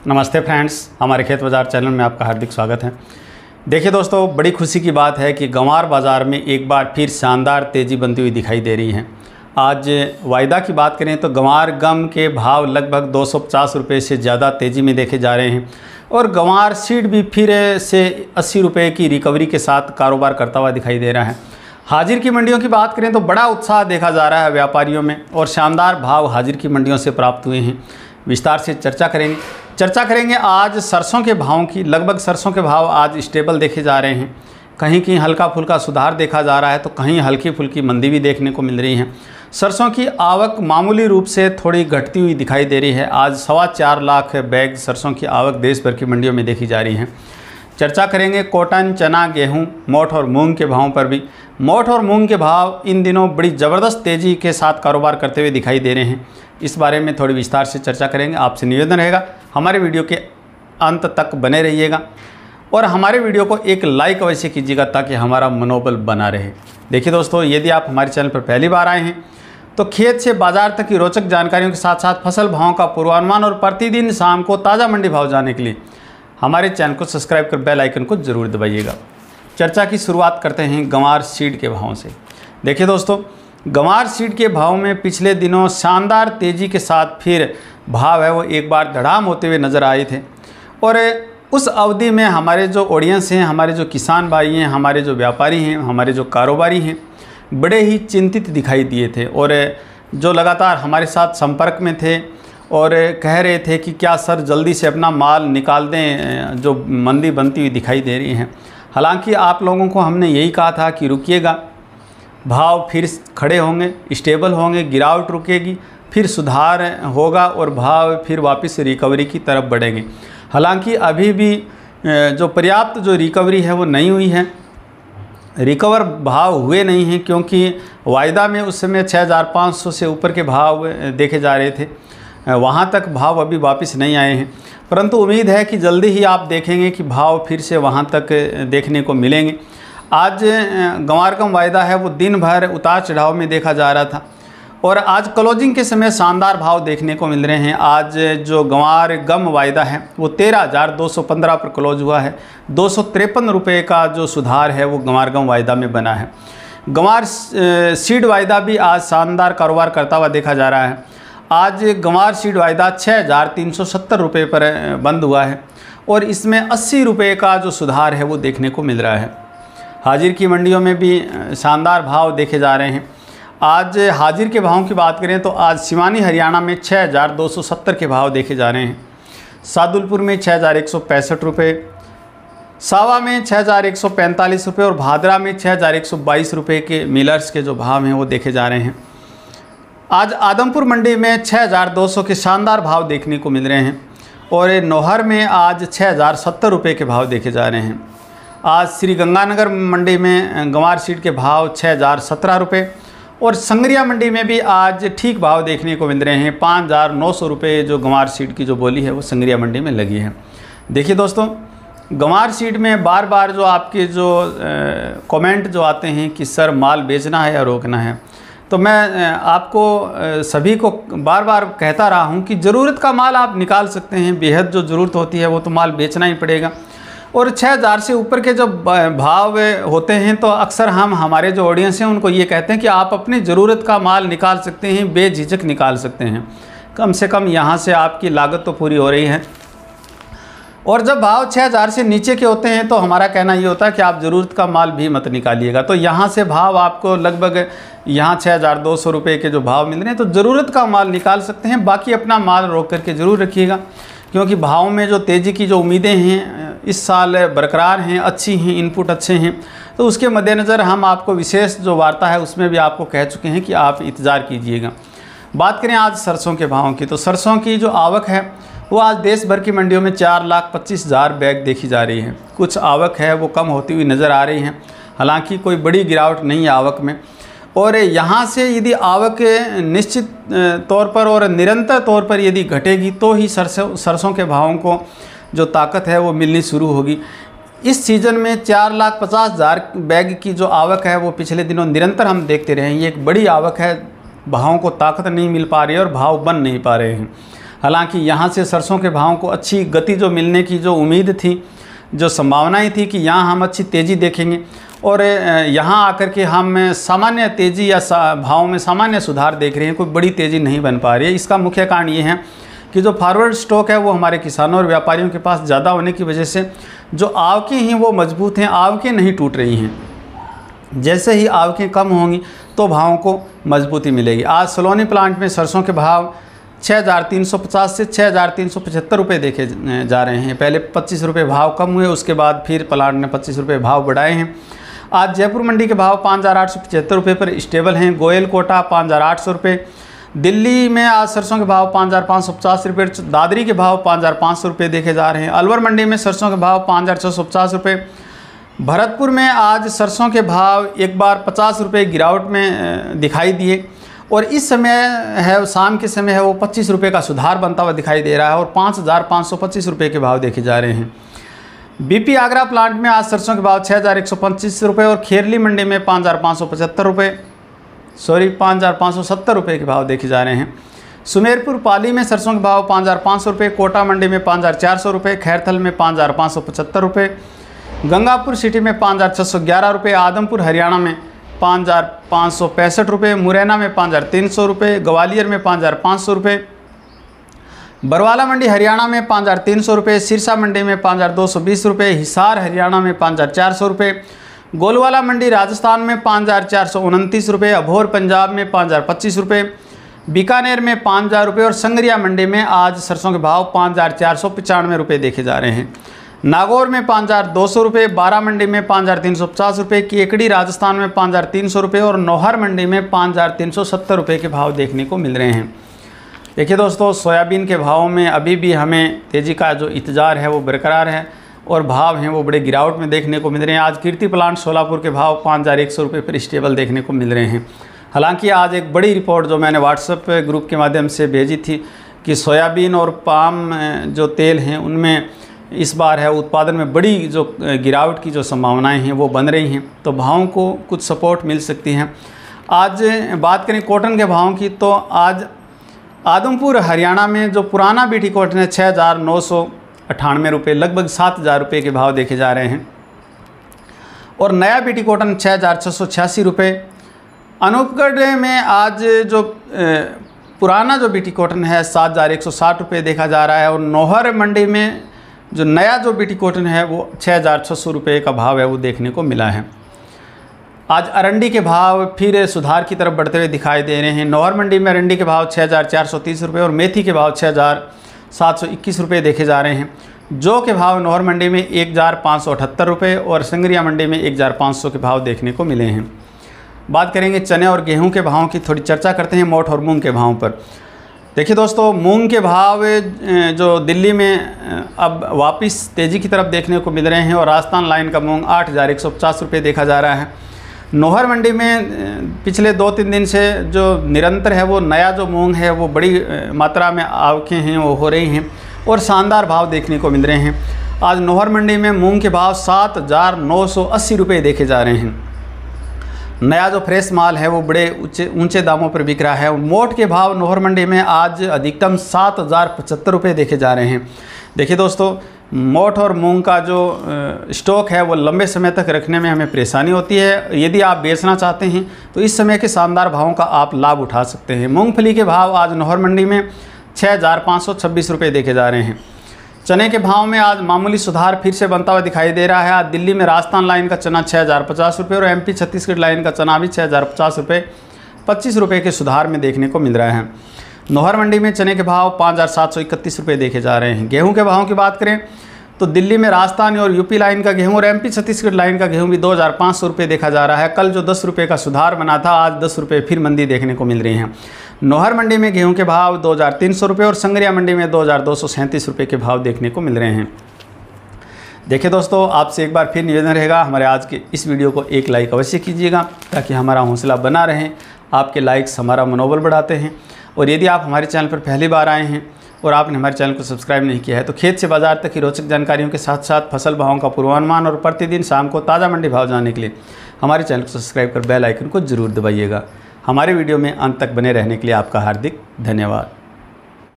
नमस्ते फ्रेंड्स, हमारे खेत बाज़ार चैनल में आपका हार्दिक स्वागत है। देखिए दोस्तों, बड़ी खुशी की बात है कि गंवार बाज़ार में एक बार फिर शानदार तेज़ी बनती हुई दिखाई दे रही है। आज वायदा की बात करें तो गंवार गम के भाव लगभग 250 रुपये से ज़्यादा तेज़ी में देखे जा रहे हैं और गंवार सीड भी फिर से 80 रुपये की रिकवरी के साथ कारोबार करता हुआ दिखाई दे रहा है। हाजिर की मंडियों की बात करें तो बड़ा उत्साह देखा जा रहा है व्यापारियों में और शानदार भाव हाजिर की मंडियों से प्राप्त हुए हैं। विस्तार से चर्चा करेंगे आज सरसों के भावों की। लगभग सरसों के भाव आज स्टेबल देखे जा रहे हैं। कहीं कहीं हल्का फुल्का सुधार देखा जा रहा है तो कहीं हल्की फुल्की मंदी भी देखने को मिल रही है। सरसों की आवक मामूली रूप से थोड़ी घटती हुई दिखाई दे रही है। आज 4.25 लाख बैग सरसों की आवक देश भर की मंडियों में देखी जा रही है। चर्चा करेंगे कॉटन, चना, गेहूं, मोठ और मूंग के भावों पर भी। मोठ और मूंग के भाव इन दिनों बड़ी ज़बरदस्त तेज़ी के साथ कारोबार करते हुए दिखाई दे रहे हैं। इस बारे में थोड़ी विस्तार से चर्चा करेंगे। आपसे निवेदन रहेगा हमारे वीडियो के अंत तक बने रहिएगा और हमारे वीडियो को एक लाइक अवश्य कीजिएगा ताकि हमारा मनोबल बना रहे। देखिए दोस्तों, यदि आप हमारे चैनल पर पहली बार आए हैं तो खेत से बाजार तक की रोचक जानकारियों के साथ साथ फसल भावों का पूर्वानुमान और प्रतिदिन शाम को ताज़ा मंडी भाव जानने के लिए हमारे चैनल को सब्सक्राइब कर बेल आइकन को ज़रूर दबाइएगा। चर्चा की शुरुआत करते हैं गंवार सीड के भावों से। देखिए दोस्तों, गंवार सीड के भाव में पिछले दिनों शानदार तेज़ी के साथ फिर भाव है वो एक बार धड़ाम होते हुए नज़र आए थे और उस अवधि में हमारे जो ऑडियंस हैं, हमारे जो किसान भाई हैं, हमारे जो व्यापारी हैं, हमारे जो कारोबारी हैं, बड़े ही चिंतित दिखाई दिए थे और जो लगातार हमारे साथ संपर्क में थे और कह रहे थे कि क्या सर जल्दी से अपना माल निकाल दें, जो मंदी बनती हुई दिखाई दे रही है। हालांकि आप लोगों को हमने यही कहा था कि रुकिएगा, भाव फिर खड़े होंगे, स्टेबल होंगे, गिरावट रुकेगी, फिर सुधार होगा और भाव फिर वापस रिकवरी की तरफ बढ़ेंगे। हालांकि अभी भी जो पर्याप्त जो रिकवरी है वो नहीं हुई है, रिकवर भाव हुए नहीं हैं क्योंकि वायदा में उस समय 6500 से ऊपर के भाव देखे जा रहे थे। वहाँ तक भाव अभी वापस नहीं आए हैं, परंतु उम्मीद है कि जल्दी ही आप देखेंगे कि भाव फिर से वहाँ तक देखने को मिलेंगे। आज गंवार गम वायदा है वो दिन भर उतार चढ़ाव में देखा जा रहा था और आज क्लोजिंग के समय शानदार भाव देखने को मिल रहे हैं। आज जो गंवार गम वायदा है वो 13,215 पर क्लोज हुआ है। 253 रुपये का जो सुधार है वो गंवार गम वायदा में बना है। गंवार सीड वायदा भी आज शानदार कारोबार करता हुआ देखा जा रहा है। आज गंवार सीड वायदा 6,370 रुपये पर बंद हुआ है और इसमें 80 रुपये का जो सुधार है वो देखने को मिल रहा है। हाजिर की मंडियों में भी शानदार भाव देखे जा रहे हैं। आज हाजिर के भावों की बात करें तो आज सिवानी हरियाणा में 6,270 के भाव देखे जा रहे हैं। सादुलपुर में 6,165 रुपये, सावा में 6,145 रुपये और भादरा में 6,122 रुपये के मिलर्स के जो भाव हैं वो देखे जा रहे हैं। आज आदमपुर मंडी में 6,200 के शानदार भाव देखने को मिल रहे हैं और नौहर में आज 6,070 रुपये के भाव देखे जा रहे हैं। आज श्री गंगानगर मंडी में गंवार सीड के भाव 6,017 रुपये और संगरिया मंडी में भी आज ठीक भाव देखने को मिल रहे हैं। 5,900 रुपये जो गंवार सीड की जो बोली है वो संगरिया मंडी में लगी है। देखिए दोस्तों, गंवार सीड में बार बार जो आपके जो कमेंट जो आते हैं कि सर माल बेचना है या रोकना है, तो मैं आपको सभी को बार बार कहता रहा हूं कि ज़रूरत का माल आप निकाल सकते हैं। बेहद जो ज़रूरत होती है वो तो माल बेचना ही पड़ेगा और 6,000 से ऊपर के जो भाव होते हैं तो अक्सर हम हमारे जो ऑडियंस हैं उनको ये कहते हैं कि आप अपनी ज़रूरत का माल निकाल सकते हैं, बेझिझक निकाल सकते हैं। कम से कम यहाँ से आपकी लागत तो पूरी हो रही है। और जब भाव 6,000 से नीचे के होते हैं तो हमारा कहना ये होता है कि आप ज़रूरत का माल भी मत निकालिएगा। तो यहाँ से भाव आपको लगभग यहाँ 6,200 रुपये के जो भाव मिल रहे हैं तो ज़रूरत का माल निकाल सकते हैं। बाकी अपना माल रोक करके ज़रूर रखिएगा क्योंकि भाव में जो तेज़ी की जो उम्मीदें हैं इस साल बरकरार हैं, अच्छी हैं, इनपुट अच्छे हैं। तो उसके मद्देनज़र हम आपको विशेष जो वार्ता है उसमें भी आपको कह चुके हैं कि आप इंतज़ार कीजिएगा। बात करें आज सरसों के भावों की तो सरसों की जो आवक है वो आज देश भर की मंडियों में 4,25,000 बैग देखी जा रही है। कुछ आवक है वो कम होती हुई नज़र आ रही है, हालांकि कोई बड़ी गिरावट नहीं है आवक में। और यहाँ से यदि आवक निश्चित तौर पर और निरंतर तौर पर यदि घटेगी तो ही सरसों के भावों को जो ताकत है वो मिलनी शुरू होगी। इस सीज़न में 4,50,000 बैग की जो आवक है वो पिछले दिनों निरंतर हम देखते रहे हैं। ये एक बड़ी आवक है, भावों को ताकत नहीं मिल पा रही है और भाव बन नहीं पा रहे हैं। हालांकि यहाँ से सरसों के भाव को अच्छी गति जो मिलने की जो उम्मीद थी, जो संभावनाएं थी कि यहाँ हम अच्छी तेज़ी देखेंगे और यहाँ आकर के हम सामान्य तेज़ी या भाव में सामान्य सुधार देख रहे हैं, कोई बड़ी तेज़ी नहीं बन पा रही है। इसका मुख्य कारण ये है कि जो फॉरवर्ड स्टॉक है वो हमारे किसानों और व्यापारियों के पास ज़्यादा होने की वजह से जो आवकें हैं वो मजबूत हैं, आवकें नहीं टूट रही हैं। जैसे ही आवकें कम होंगी तो भावों को मजबूती मिलेगी। आज सलोनी प्लांट में सरसों के भाव 6,350 से 6,375 रुपये देखे जा रहे हैं। पहले 25 रुपये भाव कम हुए, उसके बाद फिर प्लांट ने 25 रुपये भाव बढ़ाए हैं। आज जयपुर मंडी के भाव 5,875 रुपये पर स्टेबल हैं। गोयल कोटा 5,800 रुपये। दिल्ली में आज सरसों के भाव 5,550 रुपये, दादरी के भाव 5,500 रुपये देखे जा रहे हैं। अलवर मंडी में सरसों के भाव 5,650 रुपये। भरतपुर में आज सरसों के भाव एक बार 50 रुपये गिरावट में दिखाई दिए और इस समय है, शाम के समय है, वो 25 रुपये का सुधार बनता हुआ दिखाई दे रहा है और 5,525 रुपये के भाव देखे जा रहे हैं। बीपी आगरा प्लांट में आज सरसों के भाव 6,125 रुपये और खेरली मंडी में 5,570 रुपये के भाव देखे जा रहे हैं। सुमेरपुर पाली में सरसों के भाव 5,500 रुपये, कोटा मंडी में 5,400 रुपये, खैरथल में 5,575 रुपये, गंगापुर सिटी में 5,611 रुपये, आदमपुर हरियाणा में 5,565 रुपये, मुरैना में 5,300 रुपये, ग्वालियर में 5,500 रुपये, बरवाला मंडी हरियाणा में 5,300 रुपये, सिरसा मंडी में 5,220 रुपये, हिसार हरियाणा में 5,400 रुपये, गोलवाला मंडी राजस्थान में 5,429 रुपये, अभोर पंजाब में 5,025 रुपये, बीकानेर में 5,000 रुपये और संगरिया मंडी में आज सरसों के भाव 5,495 रुपये देखे जा रहे हैं। नागौर में 5,200 रुपये, बारा मंडी में 5,350 रुपये, केकड़ी राजस्थान में 5,300 रुपये और नौहर मंडी में 5,370 रुपये के भाव देखने को मिल रहे हैं। देखिए दोस्तों, सोयाबीन के भावों में अभी भी हमें तेज़ी का जो इंतज़ार है वो बरकरार है और भाव हैं वो बड़े गिरावट में देखने को मिल रहे हैं। आज कीर्ति प्लांट सोलापुर के भाव 5,100 रुपये पर स्टेबल देखने को मिल रहे हैं। हालांकि आज एक बड़ी रिपोर्ट जो मैंने व्हाट्सएप ग्रुप के माध्यम से भेजी थी कि सोयाबीन और पाम जो तेल हैं उनमें इस बार है उत्पादन में बड़ी जो गिरावट की जो संभावनाएं हैं वो बन रही हैं, तो भावों को कुछ सपोर्ट मिल सकती हैं। आज बात करें कॉटन के भावों की, तो आज आदमपुर हरियाणा में जो पुराना बीटी कॉटन है 6,998 रुपये, लगभग 7,000 रुपये के भाव देखे जा रहे हैं और नया बीटी कॉटन 6,686 रुपये। अनूपगढ़ में आज जो पुराना जो बीटी कॉटन है 7,160 रुपये देखा जा रहा है और नौहर मंडी में जो नया जो बीटी कॉटन है वो 6,600 रुपये का भाव है वो देखने को मिला है। आज अरंडी के भाव फिर सुधार की तरफ बढ़ते हुए दिखाई दे रहे हैं। नौहर मंडी में अरंडी के भाव 6,430 रुपये और मेथी के भाव 6,721 रुपये देखे जा रहे हैं। जौ के भाव नौहर मंडी में 1,578 रुपये और संगरिया मंडी में 1,500 के भाव देखने को मिले हैं। बात करेंगे चने और गेहूं के भावों की, थोड़ी चर्चा करते हैं मोठ और मूंग के भावों पर। देखिए दोस्तों, मूंग के भाव जो दिल्ली में अब वापस तेज़ी की तरफ देखने को मिल रहे हैं और राजस्थान लाइन का मूंग 8,150 रुपये देखा जा रहा है। नौहर मंडी में पिछले 2-3 दिन से जो निरंतर है वो नया जो मूंग है वो बड़ी मात्रा में आवकें हैं वो हो रही हैं और शानदार भाव देखने को मिल रहे हैं। आज नौहर मंडी में मूंग के भाव 7,980 रुपये देखे जा रहे हैं। नया जो फ्रेश माल है वो बड़े ऊंचे दामों पर बिक रहा है। मोठ के भाव नौहर मंडी में आज अधिकतम 7,075 रुपये देखे जा रहे हैं। देखिए दोस्तों, मोठ और मूंग का जो स्टॉक है वो लंबे समय तक रखने में हमें परेशानी होती है। यदि आप बेचना चाहते हैं तो इस समय के शानदार भावों का आप लाभ उठा सकते हैं। मूंगफली के भाव आज नौहर मंडी में 6,526 रुपये देखे जा रहे हैं। चने के भाव में आज मामूली सुधार फिर से बनता हुआ दिखाई दे रहा है। आज दिल्ली में राजस्थान लाइन का चना 6,050 रुपये और एमपी छत्तीसगढ़ लाइन का चना भी 6,050 रुपये 25 रुपये के सुधार में देखने को मिल रहा है। नौहर मंडी में चने के भाव 5,731 रुपये देखे जा रहे हैं। गेहूं के भावों की बात करें तो दिल्ली में राजस्थान और यूपी लाइन का गेहूं और एमपी छत्तीसगढ़ लाइन का गेहूं भी 2,500 रुपये देखा जा रहा है। कल जो 10 रुपये का सुधार बना था, आज 10 रुपये फिर मंदी देखने को मिल रही है। नौहर मंडी में गेहूं के भाव 2,300 रुपये और संगरिया मंडी में 2,237 रुपये के भाव देखने को मिल रहे हैं। देखिए दोस्तों, आपसे एक बार फिर निवेदन रहेगा, हमारे आज के इस वीडियो को एक लाइक अवश्य कीजिएगा ताकि हमारा हौसला बना रहे। आपके लाइक्स हमारा मनोबल बढ़ाते हैं और यदि आप हमारे चैनल पर पहली बार आए हैं और आपने हमारे चैनल को सब्सक्राइब नहीं किया है तो खेत से बाजार तक की रोचक जानकारियों के साथ साथ फसल भावों का पूर्वानुमान और प्रतिदिन शाम को ताज़ा मंडी भाव जानने के लिए हमारे चैनल को सब्सक्राइब कर बेल आइकन को जरूर दबाइएगा। हमारे वीडियो में अंत तक बने रहने के लिए आपका हार्दिक धन्यवाद।